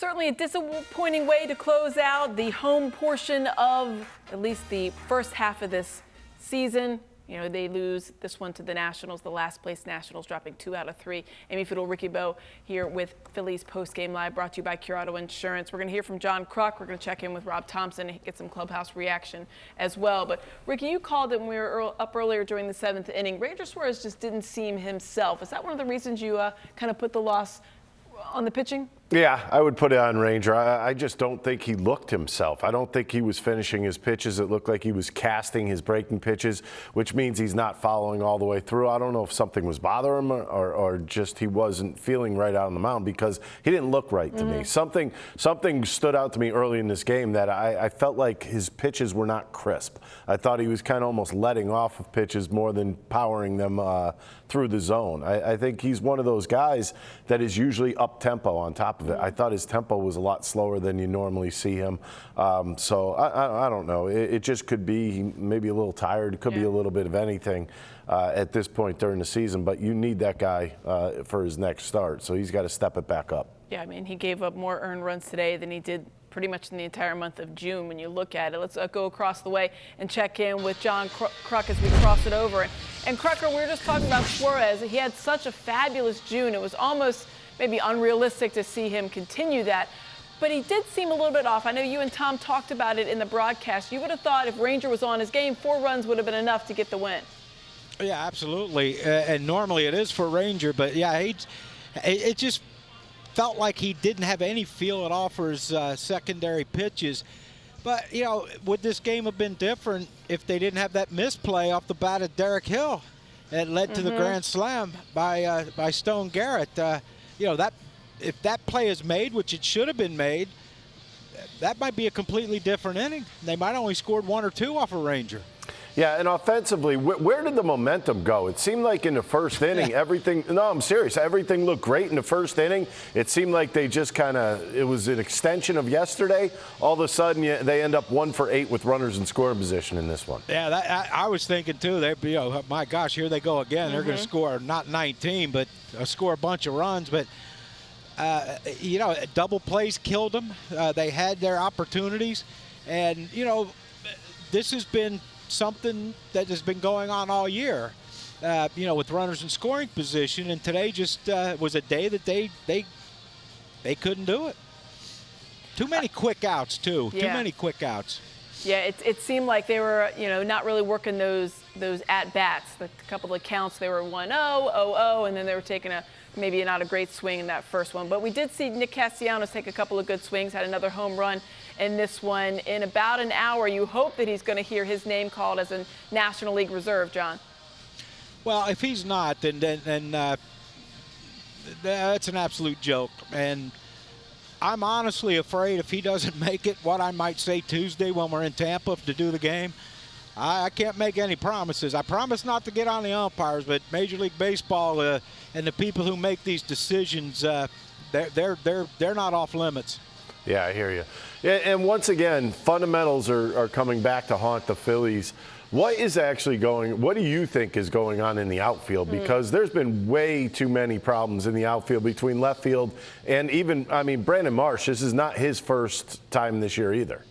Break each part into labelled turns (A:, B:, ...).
A: Certainly a disappointing way to close out the home portion of at least the first half of this season. You know, they lose this one to the Nationals, the last place Nationals, dropping 2 out of 3. Amy Fiddle, Ricky Bowe here with Phillies Postgame Live, brought to you by Cure Auto Insurance. We're going to hear from John Kruk. We're going to check in with Rob Thompson and get some clubhouse reaction as well. But Ricky, you called it when we were up earlier during the 7th inning. Ranger Suarez just didn't seem himself. Is that one of the reasons you kind of put the loss on the pitching?
B: Yeah, I would put it on Ranger. I just don't think he looked himself. I don't think he was finishing his pitches. It looked like he was casting his breaking pitches, which means he's not following all the way through. I don't know if something was bothering him or just he wasn't feeling right out on the mound because he didn't look right to me. Something stood out to me early in this game that I felt like his pitches were not crisp. I thought he was kind of almost letting off of pitches more than powering them through the zone. I think he's one of those guys that is usually up-tempo on top of it. I thought his tempo was a lot slower than you normally see him. So I don't know. It just could be maybe a little tired. It could be a little bit of anything at this point during the season. But you need that guy for his next start. So he's got to step it back up.
A: Yeah, I mean, he gave up more earned runs today than he did pretty much in the entire month of June when you look at it. Let's go across the way and check in with John Kruk as we cross it over. And Krucker, we were just talking about Suarez. He had such a fabulous June. It was almost maybe unrealistic to see him continue that. But he did seem a little bit off. I know you and Tom talked about it in the broadcast. You would have thought if Ranger was on his game, 4 runs would have been enough to get the win.
C: Yeah, absolutely. And normally it is for Ranger. But, yeah, it just felt like he didn't have any feel at all for his secondary pitches. But, you know, would this game have been different if they didn't have that misplay off the bat of Derek Hill that led to the grand slam by Stone Garrett? You know, that if that play is made, which it should have been made, that might be a completely different inning. They might only scored 1 or 2 off a Ranger.
B: Yeah, and offensively, where did the momentum go? It seemed like in the first inning, everything – no, I'm serious. Everything looked great in the first inning. It seemed like they just kind of – it was an extension of yesterday. All of a sudden, they end up 1 for 8 with runners in scoring position in this one.
C: Yeah, I was thinking, too, you know, my gosh, here they go again. They're going to score not 19, but score a bunch of runs. But, you know, double plays killed them. They had their opportunities. And, you know, this has been – something that has been going on all year, you know, with runners in scoring position, and today just was a day that they couldn't do it. Too many quick outs, too. Too many quick outs.
A: Yeah, it seemed like they were, you know, not really working those at-bats. A couple of counts, they were 1-0, 0-0, and then they were taking maybe not a great swing in that first one. But we did see Nick Castellanos take a couple of good swings, had another home run in this one. In about an hour, you hope that he's going to hear his name called as a National League reserve, John.
C: Well, if he's not, then that's an absolute joke. And I'm honestly afraid if he doesn't make it, what I might say Tuesday when we're in Tampa to do the game, I can't make any promises. I promise not to get on the umpires, but Major League Baseball and the people who make these decisions, they're not off limits.
B: Yeah, I hear you. Yeah, and once again, fundamentals are coming back to haunt the Phillies. What do you think is going on in the outfield? Because there's been way too many problems in the outfield between left field and even, I mean, Brandon Marsh, this is not his first time this year either.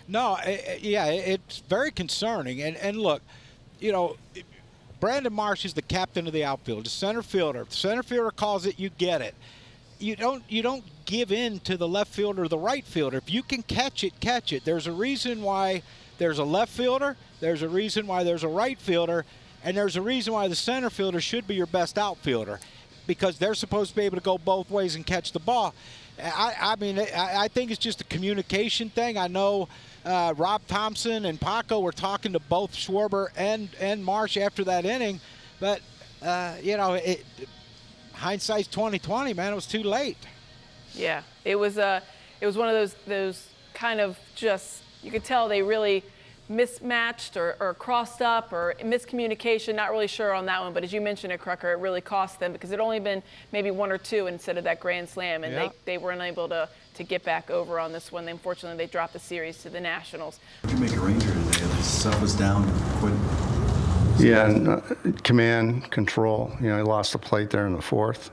C: No, it's very concerning. And look, you know, Brandon Marsh is the captain of the outfield, the center fielder. If the center fielder calls it, you get it. You don't give in to the left fielder or the right fielder. If you can catch it, catch it. There's a reason why there's a left fielder, there's a reason why there's a right fielder, and there's a reason why the center fielder should be your best outfielder, because they're supposed to be able to go both ways and catch the ball. I mean, I think it's just a communication thing. I know Rob Thompson and Paco were talking to both Schwarber and Marsh after that inning, but, you know, hindsight's 20/20, man. It was too late.
A: Yeah, it was one of those kind of just, you could tell they really mismatched or crossed up or miscommunication. Not really sure on that one, but as you mentioned it, Krucker, it really cost them because it only been maybe 1 or 2 instead of that grand slam, and they were unable to get back over on this one. Unfortunately, they dropped the series to the Nationals.
D: What did you make a Ranger today? The stuff was down quick.
E: Yeah, and, command, control. You know, he lost the plate there in the 4th.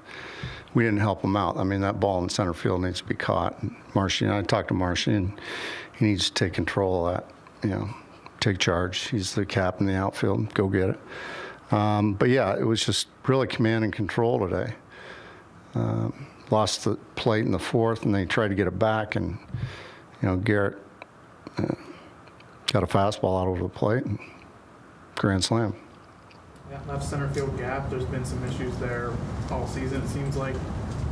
E: we didn't help him out. I mean, that ball in center field needs to be caught. Marshy, and I talked to Marshy, and he needs to take control of that, take charge. He's the captain of the outfield. Go get it. But, yeah, it was just really command and control today. Lost the plate in the fourth, and they tried to get it back, and, Garrett got a fastball out over the plate, and grand slam.
F: Yeah, left center field gap. There's been some issues there all season, it seems like.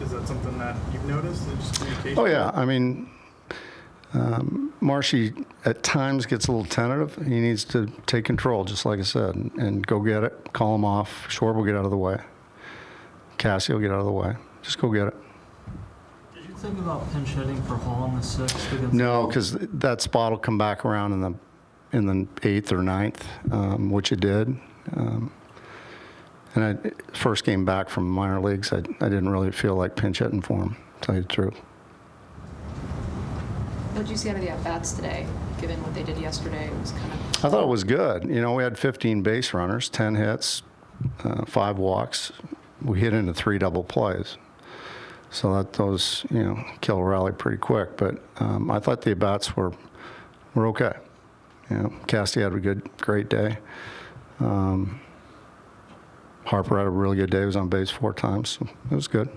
F: Is that something that you've noticed? Just communication?
E: Oh, yeah. I mean, Marshy at times gets a little tentative. He needs to take control, just like I said, and go get it. Call him off. Schwarber will get out of the way. Cassie will get out of the way. Just go get it.
G: Did you think about pinch hitting for Hall in the sixth?
E: No, because that spot will come back around in the eighth or ninth, which it did. And first game back from minor leagues, I didn't really feel like pinch hitting for him, to tell you the truth.
H: What did you see out of the at-bats today, given what they did yesterday? It was kind of...
E: I thought it was good. We had 15 base runners, 10 hits, 5 walks. We hit into 3 double plays. So those, kill a rally pretty quick. But I thought the at-bats were okay. Casty had a great day. Harper had a really good day. He was on base 4 times. So it was good.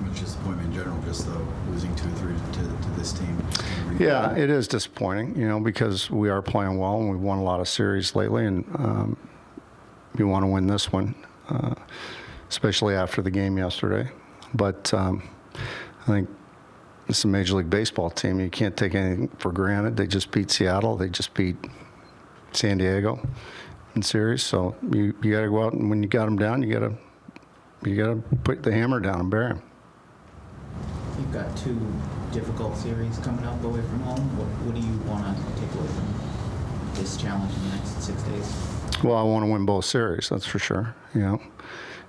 D: Much disappointment in general, just though losing 2 or 3 to this team.
E: Yeah, it is disappointing, because we are playing well and we've won a lot of series lately, and we want to win this one, especially after the game yesterday. But I think it's a Major League Baseball team. You can't take anything for granted. They just beat Seattle. They just beat San Diego in series. So you got to go out, and when you got them down, you got to put the hammer down and bury them.
I: You've got 2 difficult series coming up away from home. What do you want to take away from this challenge in the next 6 days?
E: Well, I want to win both series, that's for sure.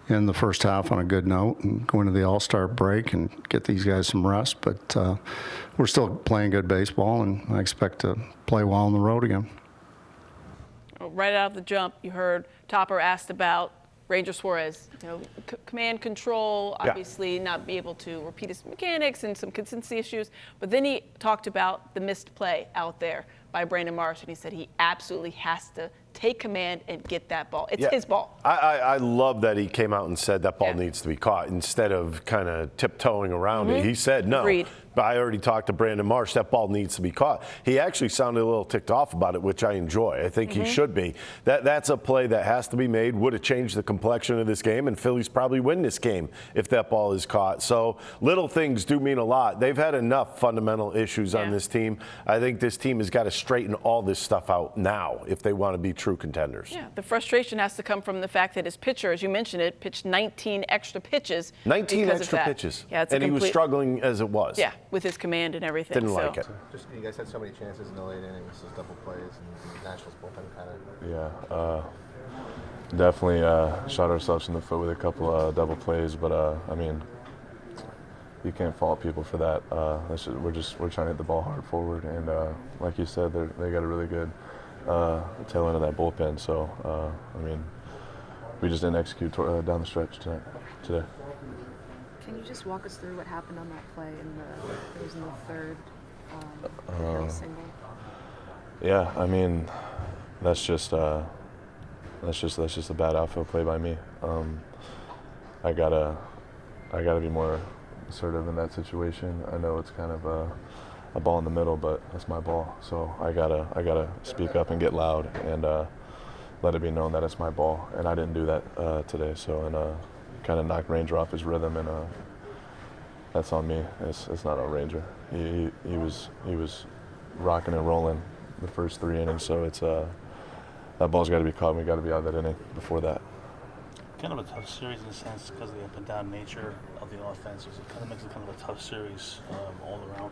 E: In the first half on a good note and go into the All-Star break and get these guys some rest. But we're still playing good baseball, and I expect to play well on the road again.
A: Right out of the jump, you heard Topper asked about Ranger Suarez, command control, obviously not be able to repeat his mechanics and some consistency issues. But then he talked about the missed play out there by Brandon Marsh, and he said he absolutely has to take command and get that ball. It's his ball.
B: I love that he came out and said that ball needs to be caught instead of kind of tiptoeing around it. He said no.
A: Agreed.
B: But I already talked to Brandon Marsh. That ball needs to be caught. He actually sounded a little ticked off about it, which I enjoy. I think he should be. That's a play that has to be made. Would have changed the complexion of this game, and Phillies probably win this game if that ball is caught. So little things do mean a lot. They've had enough fundamental issues on this team. I think this team has got to straighten all this stuff out now if they want to be true contenders.
A: Yeah, the frustration has to come from the fact that his pitcher, as you mentioned it, pitched 19 extra pitches.
B: 19 extra pitches.
A: Yeah,
B: and he was struggling as it was.
A: Yeah, with his command and everything.
B: Didn't like it.
J: Just, you guys had so many chances in the late innings, those double plays, and the Nationals bullpen kind of.
K: Yeah, definitely shot ourselves in the foot with a couple double plays, but I mean, you can't fault people for that. We're trying to hit the ball hard forward, and like you said, they got a really good tail end of that bullpen. So I mean, we just didn't execute down the stretch today.
H: Can you just walk us through what happened on that play it was in the third single?
K: Yeah, I mean, that's just a bad outfield play by me. I gotta be more assertive in that situation. I know it's kind of a ball in the middle, but that's my ball. So I gotta speak up and get loud and let it be known that it's my ball. And I didn't do that today. So kind of knocked Ranger off his rhythm, and that's on me. It's not on Ranger. He was rocking and rolling the first 3 innings. So it's that ball's got to be caught. And we got to be out of that inning before that.
L: Kind of a tough series in a sense because of the up and down nature of the offense. It kind of makes it kind of a tough series all around.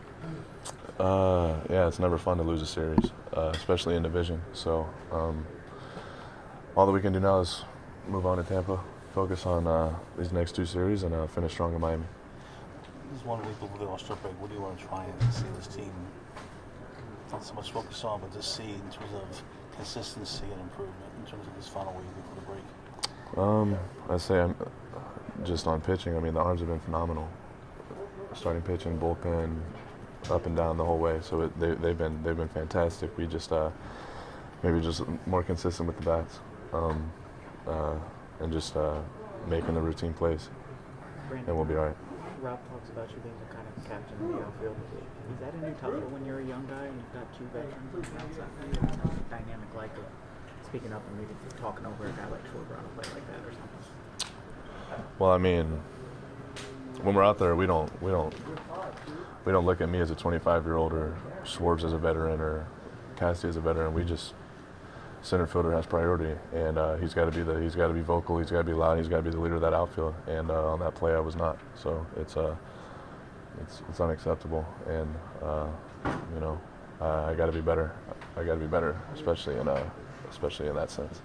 K: Yeah, it's never fun to lose a series, especially in division. So all that we can do now is move on to Tampa, focus on these next 2 series, and finish strong in Miami.
L: This is 1 week before the All-Star break. What do you want to try and see this team not so much focus on, but just see in terms of consistency and improvement in terms of this final week before the break?
K: I say just on pitching, I mean, the arms have been phenomenal. Starting pitching, bullpen, up and down the whole way. So they've been fantastic. We just maybe just more consistent with the bats, and just making the routine plays, and we'll be all right.
I: Rob talks about you being the kind of captain of the outfield. Is that a new title when you're a young guy and you've got two veterans on the outside? What's the dynamic like of speaking up and maybe talking over a guy like Schwarber on a play like that or something?
K: Well, I mean, when we're out there, we don't look at me as a 25-year-old or Schwartz as a veteran or Cassidy as a veteran. We just, center fielder has priority, and he's got to be vocal, he's got to be loud, he's got to be the leader of that outfield. And on that play, I was not. So it's unacceptable, and I got to be better. I got to be better, especially in that sense.